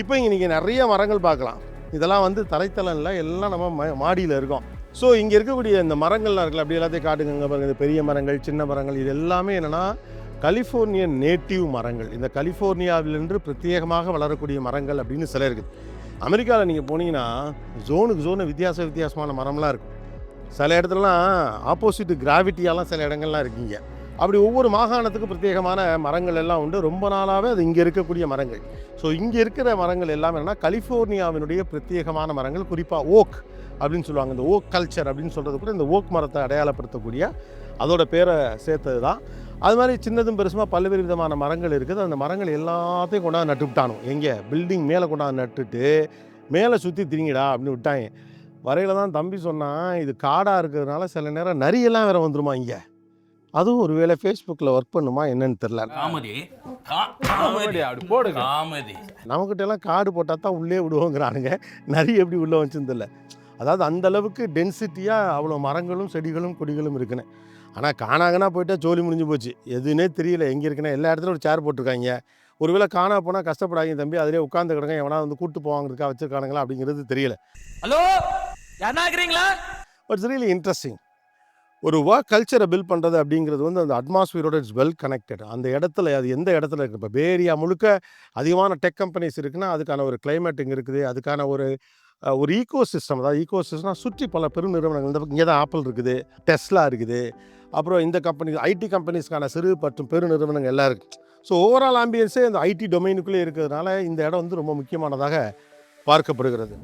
இப்போ இங்கே நீங்கள் நிறைய மரங்கள் பார்க்கலாம். இதெல்லாம் வந்து தரைத்தளம் இல்லை, எல்லாம் நம்ம மாடியில் இருக்கோம். ஸோ இங்கே இருக்கக்கூடிய இந்த மரங்கள்லாம் இருக்குல்ல, அப்படி எல்லாத்தையும் காட்டுங்க பாருங்கள். இந்த பெரிய மரங்கள், சின்ன மரங்கள், இது எல்லாமே என்னென்னா கலிஃபோர்னியன் நேட்டிவ் மரங்கள். இந்த கலிஃபோர்னியாவிலிருந்து பிரத்யேகமாக வளரக்கூடிய மரங்கள் அப்படின்னு சில இருக்குது. அமெரிக்காவில் நீங்கள் போனீங்கன்னா ஜோனுக்கு ஜோனு வித்தியாசமான மரம்லாம் இருக்கும். சில இடத்துலலாம் ஆப்போசிட் கிராவிட்டியாலாம் சில இடங்கள்லாம் இருக்குங்க. அப்படி ஒவ்வொரு மாகாணத்துக்கும் பிரத்யேகமான மரங்கள் எல்லாம் உண்டு. ரொம்ப நாளாகவே அது இங்கே இருக்கக்கூடிய மரங்கள். ஸோ இங்கே இருக்கிற மரங்கள் எல்லாம் என்னென்னா கலிஃபோர்னியாவினுடைய பிரத்யேகமான மரங்கள், குறிப்பாக ஓக் அப்படின்னு சொல்லுவாங்க. இந்த ஓக் கல்ச்சர் அப்படின்னு சொல்கிறது கூட இந்த ஓக் மரத்தை அடையாளப்படுத்தக்கூடிய அதோட பேரை சேர்த்தது தான். அது மாதிரி சின்னதும் பெருசுமாக பல்வேறு விதமான மரங்கள் இருக்குது. அந்த மரங்கள் எல்லாத்தையும் கொண்டாந்து நட்டு விட்டானோ, எங்கே பில்டிங் மேலே கொண்டாந்து நட்டுட்டு மேலே சுற்றி திரிங்கடா அப்படின்னு விட்டாங்க. வரையில் தான் தம்பி சொன்னான், இது காடாக இருக்கிறதுனால சில நேரம் நரியெல்லாம் வேறு வந்துருமா இங்கே. அதுவும் ஒரு வேளை ஃபேஸ்புக்கில் ஒர்க் பண்ணுமா என்னன்னு தெரில. நம்மக்கிட்ட எல்லாம் காடு போட்டால் தான் உள்ளே விடுவோங்கிறானுங்க. நிறைய எப்படி உள்ளே வந்துச்சுன்னு தெரில. அதாவது அந்தளவுக்கு டென்சிட்டியாக அவ்வளோ மரங்களும் செடிகளும் கொடிகளும் இருக்குன்னு. ஆனால் காணாங்கன்னா போயிட்டால் ஜோலி முடிஞ்சு போச்சு. எதுன்னே தெரியல எங்கே இருக்குன்னா. எல்லா இடத்துலையும் ஒரு சேர் போட்டிருக்காங்க. ஒருவேளை காணா போனால் கஷ்டப்படாதீங்க தம்பி, அதிலே உட்காந்து கிடங்க, எவனா வந்து கூப்பிட்டு போவாங்கிறதுக்காக வச்சுருக்கானுங்களா அப்படிங்கிறது தெரியல. ஹலோ, யாரா இருக்கிறீங்களா? It's really interesting. ஒரு ஒர்க் கல்ச்சரை பில்ட் பண்ணுறது அப்படிங்கிறது வந்து அந்த அட்மாஸ்பியரோட இட்ஸ் வெல் கனெக்டட். அந்த இடத்துல அது எந்த இடத்துல இருக்குது. இப்போ பே ஏரியா முழுக்க அதிகமான டெக் கம்பெனிஸ் இருக்குன்னா அதுக்கான ஒரு கிளைமேட்டிங் இருக்குது. அதுக்கான ஒரு ஈகோ சிஸ்டம், அதாவது ஈகோ சிஸ்டம்னா சுற்றி பல பெருநிறுவனங்கள். இந்த இங்கே தான் ஆப்பிள் இருக்குது, டெஸ்லா இருக்குது, அப்புறம் இந்த கம்பெனி ஐடி கம்பெனிஸ்க்கான சிறு மற்றும் பெருநிறுவனங்கள் எல்லாம் இருக்குது. ஸோ ஓவரால் ஆம்பியன்ஸே இந்த ஐடி டொமைனுக்குள்ளே இருக்கிறதுனால இந்த இடம் வந்து ரொம்ப முக்கியமானதாக பார்க்கப்படுகிறது.